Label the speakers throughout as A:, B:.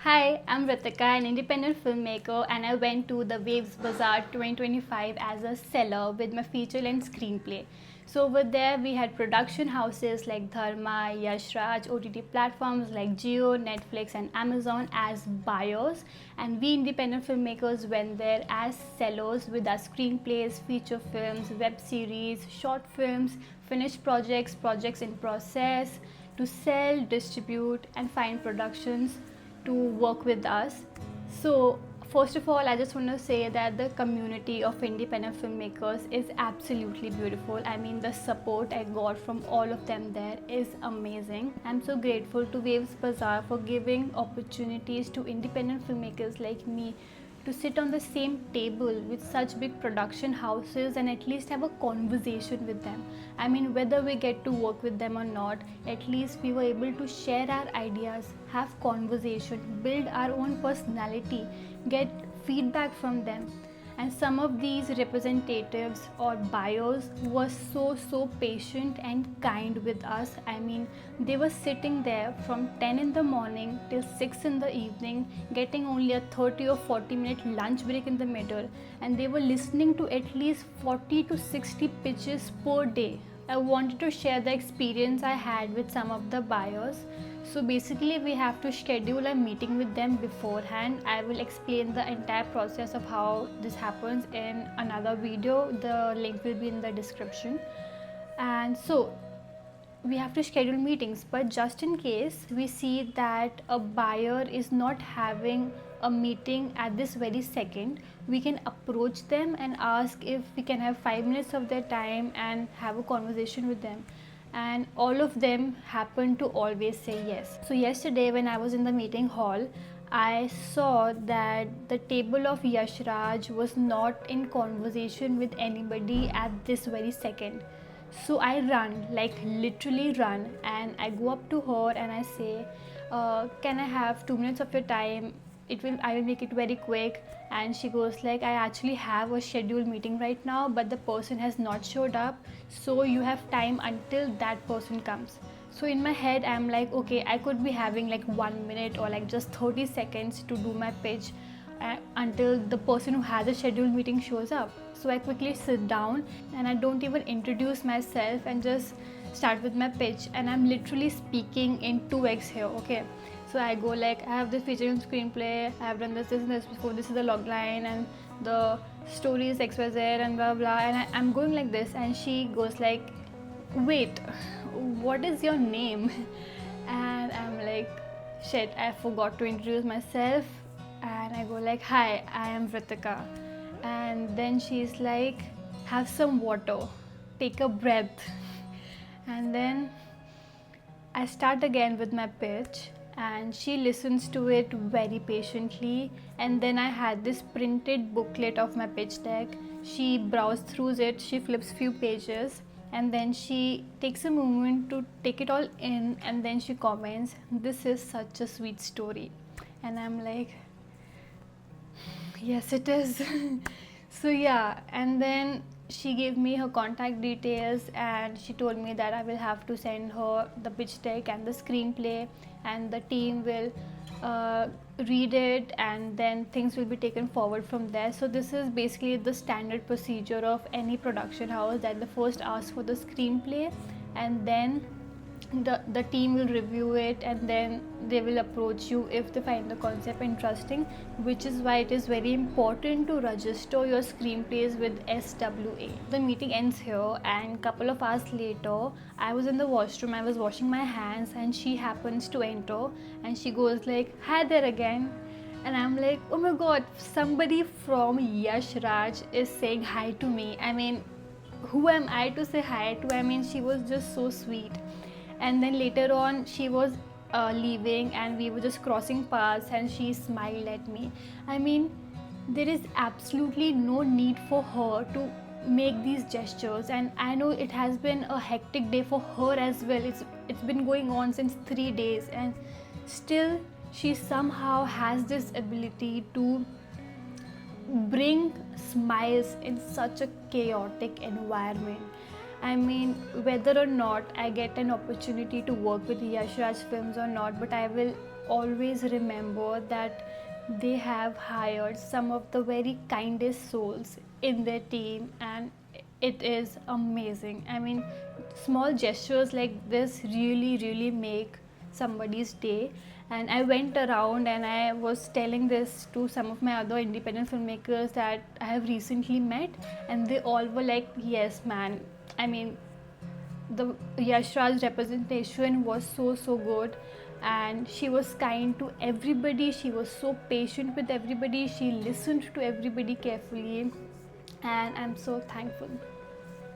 A: Hi, I'm Vritika, an independent filmmaker, and I went to the WAVES Bazaar 2025 as a seller with my feature length screenplay. So over there, we had production houses like Dharma, Yash Raj, OTT platforms like Jio, Netflix, and Amazon as buyers, and we independent filmmakers went there as sellers with our screenplays, feature films, web series, short films, finished projects, projects in process to sell, distribute, and find productions to work with us. So, first of all, I just want to say that the community of independent filmmakers is absolutely beautiful. I mean, the support I got from all of them there is amazing. I'm so grateful to Waves Bazaar for giving opportunities to independent filmmakers like me to sit on the same table with such big production houses and at least have a conversation with them. I mean, whether we get to work with them or not, at least we were able to share our ideas, have conversation, build our own personality, get feedback from them. And some of these representatives or buyers were so patient and kind with us. I mean, they were sitting there from 10 in the morning till 6 in the evening, getting only a 30 or 40-minute lunch break in the middle, and they were listening to at least 40 to 60 pitches per day. I wanted to share the experience I had with some of the buyers. So basically, we have to schedule a meeting with them beforehand. I will explain the entire process of how this happens in another video. The link will be in the description. And so we have to schedule meetings, but just in case we see that a buyer is not having a meeting at this very second, we can approach them and ask if we can have 5 minutes of their time and have a conversation with them, and all of them happen to always say yes. So yesterday when I was in the meeting hall, I saw that the table of Yash Raj was not in conversation with anybody at this very second. So I run, like literally run, and I go up to her and I say, can I have 2 minutes of your time? I will make it very quick. And she goes like, I actually have a scheduled meeting right now, but the person has not showed up, so you have time until that person comes. So in my head I'm like, okay, I could be having like 1 minute or like just 30 seconds to do my pitch until the person who has a scheduled meeting shows up. So I quickly sit down and I don't even introduce myself and just start with my pitch, and I'm literally speaking in 2x here. Okay, so I go like, I have this feature film screenplay, I have done this and this before, this is the log line and the story is XYZ and blah blah, and I'm going like this, and she goes like, wait, what is your name? And I'm like, shit, I forgot to introduce myself. And I go like, hi, I am Vritika. And then she's like, have some water, take a breath. And then I start again with my pitch, and she listens to it very patiently. And then I had this printed booklet of my pitch deck. She browsed through it, she flips few pages, and then she takes a moment to take it all in, and then she comments, this is such a sweet story. And I'm like, yes, it is. So yeah, and then she gave me her contact details, and she told me that I will have to send her the pitch deck and the screenplay, and the team will read it, and then things will be taken forward from there. So this is basically the standard procedure of any production house, that they first ask for the screenplay, and then the team will review it, and then they will approach you if they find the concept interesting, which is why it is very important to register your screenplays with SWA. The meeting ends here, and couple of hours later I was in the washroom, I was washing my hands, and she happens to enter, and she goes like, hi there again. And I'm like, oh my god, somebody from Yash Raj is saying hi to me. I mean, who am I to say hi to? I mean, she was just so sweet. And then later on she was leaving, and we were just crossing paths, and she smiled at me. I mean, there is absolutely no need for her to make these gestures, and I know it has been a hectic day for her as well. It's been going on since 3 days, and still she somehow has this ability to bring smiles in such a chaotic environment. I mean, whether or not I get an opportunity to work with Yash Raj films or not, but I will always remember that they have hired some of the very kindest souls in their team, and it is amazing. I mean, small gestures like this really, really make somebody's day. And I went around and I was telling this to some of my other independent filmmakers that I have recently met, and they all were like, yes, man. I mean, the Yash Raj representation was so good, and she was kind to everybody. She was so patient with everybody. She listened to everybody carefully, and I'm so thankful.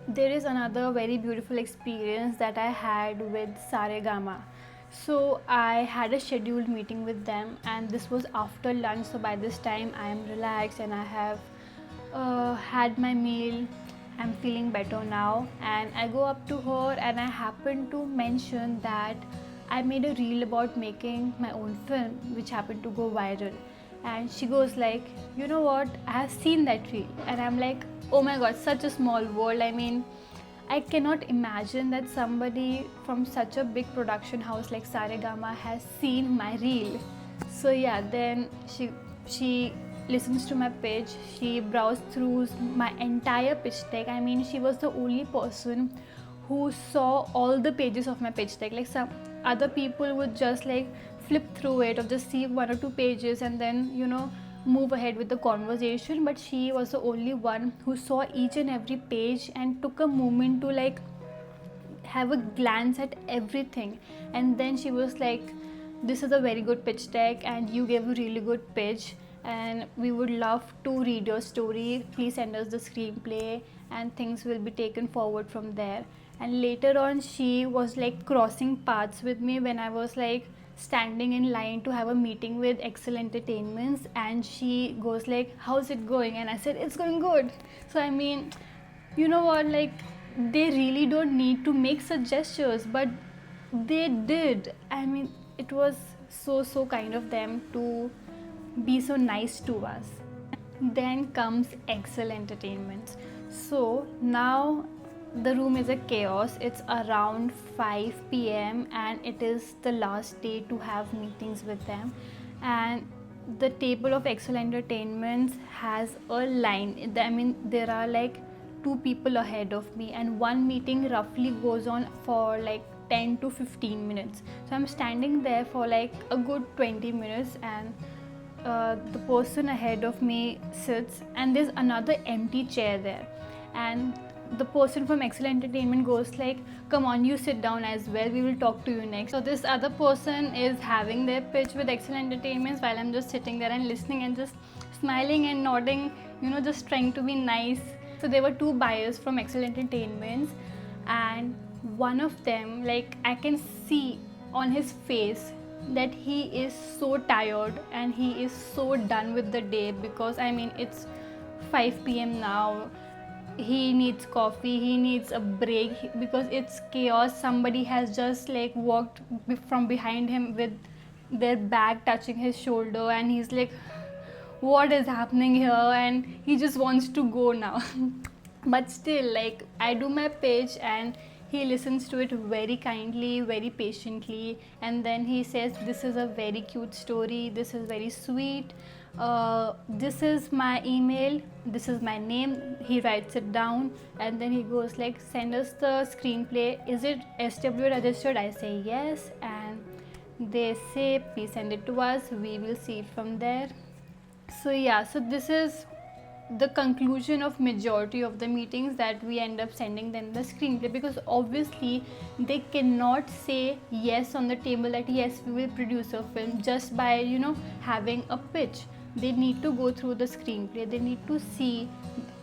A: There is another very beautiful experience that I had with Saregama. So I had a scheduled meeting with them, and this was after lunch. So by this time I am relaxed and I have had my meal. I'm feeling better now, and I go up to her and I happen to mention that I made a reel about making my own film, which happened to go viral. And she goes like, you know what, I have seen that reel. And I'm like, oh my god, such a small world. I mean, I cannot imagine that somebody from such a big production house like Saregama has seen my reel. So yeah, then she listens to my pitch. She browsed through my entire pitch deck. I mean, she was the only person who saw all the pages of my pitch deck. Like, some other people would just like flip through it or just see one or two pages and then, you know, move ahead with the conversation. But she was the only one who saw each and every page and took a moment to like have a glance at everything. And then she was like, this is a very good pitch deck and you gave a really good pitch, and we would love to read your story. Please send us the screenplay and things will be taken forward from there. And later on, she was like crossing paths with me when I was like standing in line to have a meeting with Excel Entertainments, and she goes like, how's it going? And I said, it's going good. So I mean, you know what, like, they really don't need to make such gestures, but they did. I mean, it was so kind of them to be so nice to us. Then comes Excel Entertainment. So now the room is a chaos. It's around 5 p.m. and it is the last day to have meetings with them. And the table of Excel Entertainment has a line. I mean, there are like 2 people ahead of me, and one meeting roughly goes on for like 10 to 15 minutes. So I'm standing there for like a good 20 minutes, and the person ahead of me sits, and there's another empty chair there. And the person from Excel Entertainment goes like, come on, you sit down as well, we will talk to you next. So this other person is having their pitch with Excel Entertainment while I'm just sitting there and listening and just smiling and nodding, you know, just trying to be nice. So there were 2 buyers from Excel Entertainment, and one of them, like, I can see on his face that he is so tired and he is so done with the day, because I mean, it's 5 p.m. now. He needs coffee, he needs a break because it's chaos. Somebody has just like walked from behind him with their bag touching his shoulder, and he's like, what is happening here? And he just wants to go now. But still, like, I do my pitch and he listens to it very kindly, very patiently, and then he says, this is a very cute story, this is very sweet, this is my email, this is my name. He writes it down, and then he goes like, send us the screenplay, is it SW registered? I say yes, and they say, please send it to us, we will see it from there. So yeah, so this is the conclusion of majority of the meetings, that we end up sending them the screenplay, because obviously they cannot say yes on the table that yes, we will produce a film just by, you know, having a pitch. They need to go through the screenplay, they need to see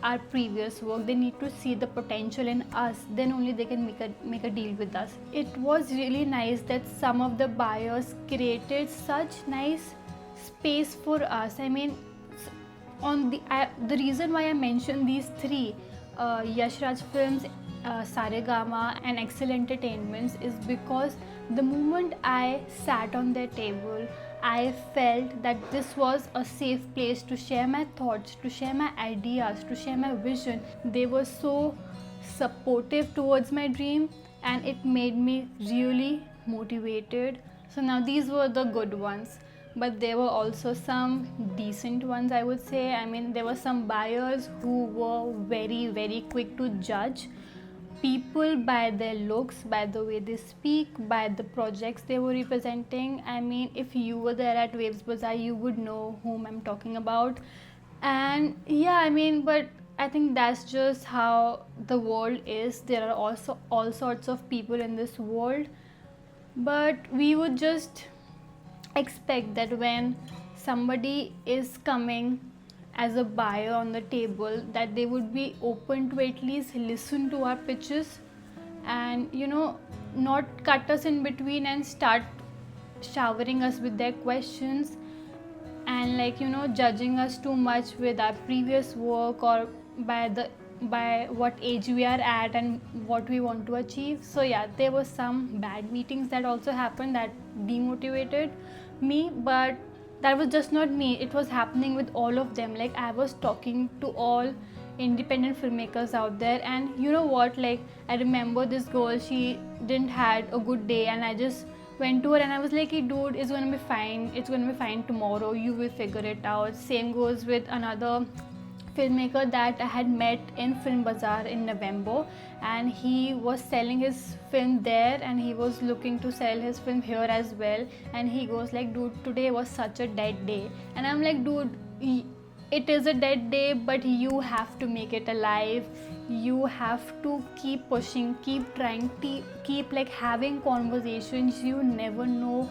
A: our previous work, they need to see the potential in us, then only they can make a deal with us. It was really nice that some of the buyers created such nice space for us. I mean, on the reason why I mentioned these 3, Yash Raj Films, Saregama and Excel Entertainments, is because the moment I sat on their table, I felt that this was a safe place to share my thoughts, to share my ideas, to share my vision. They were so supportive towards my dream, and it made me really motivated. So now these were the good ones, but there were also some decent ones, I would say. I mean, there were some buyers who were very, very quick to judge people by their looks, by the way they speak, by the projects they were representing. I mean, if you were there at Waves Bazaar, you would know whom I'm talking about. And yeah, I mean, but I think that's just how the world is. There are also all sorts of people in this world, but we would just expect that when somebody is coming as a buyer on the table, that they would be open to at least listen to our pitches and not cut us in between and start showering us with their questions and judging us too much with our previous work or by what age we are at and what we want to achieve. So yeah, there were some bad meetings that also happened that demotivated me, but that was just not me, it was happening with all of them. Like, I was talking to all independent filmmakers out there, and you know what, like, I remember this girl, she didn't had a good day, and I just went to her and I was like, hey dude, it's gonna be fine tomorrow, you will figure it out. Same goes with another filmmaker that I had met in Film Bazaar in November, and he was selling his film there and he was looking to sell his film here as well, and he goes like, dude, today was such a dead day. And I'm like, dude, it is a dead day, but you have to make it alive. You have to keep pushing, keep trying, keep like having conversations. You never know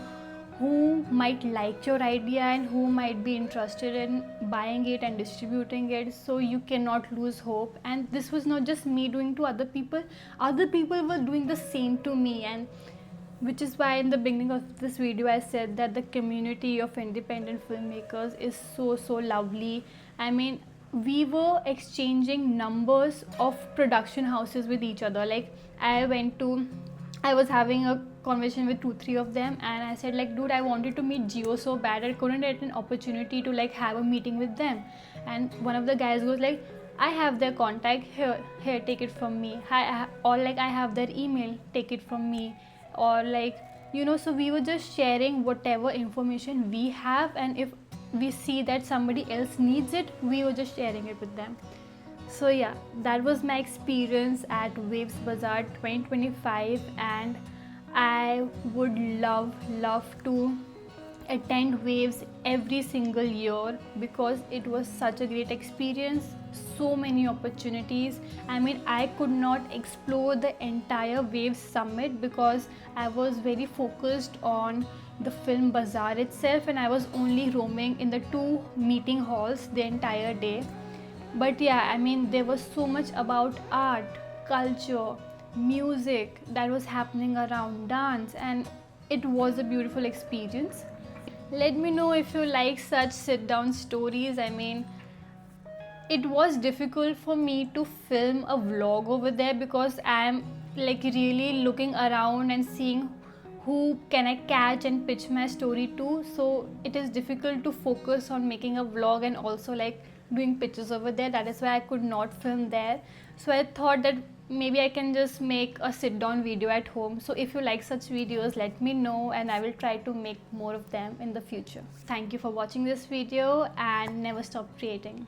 A: who might like your idea and who might be interested in buying it and distributing it, so you cannot lose hope. And this was not just me doing to other people were doing the same to me, and which is why in the beginning of this video I said that the community of independent filmmakers is so lovely. I mean, we were exchanging numbers of production houses with each other. Like, I was having a conversation with 2-3 of them, and I said like, dude, I wanted to meet Geo so bad, I couldn't get an opportunity to like have a meeting with them. And one of the guys goes like, I have their contact, here take it from me. Or like, I have their email, take it from me. Or like, so we were just sharing whatever information we have, and if we see that somebody else needs it, we were just sharing it with them. So yeah, that was my experience at Waves Bazaar 2025, and I would love to attend Waves every single year because it was such a great experience, so many opportunities. I mean, I could not explore the entire Waves summit because I was very focused on the Film Bazaar itself, and I was only roaming in the 2 meeting halls the entire day. But yeah, I mean, there was so much about art, culture, music that was happening around, dance, and it was a beautiful experience. Let me know if you like such sit down stories. I mean, it was difficult for me to film a vlog over there because I'm like really looking around and seeing who can I catch and pitch my story to. So it is difficult to focus on making a vlog and also like doing pitches over there. That is why I could not film there. So I thought that maybe I can just make a sit down video at home. So if you like such videos, let me know and I will try to make more of them in the future. Thank you for watching this video and never stop creating.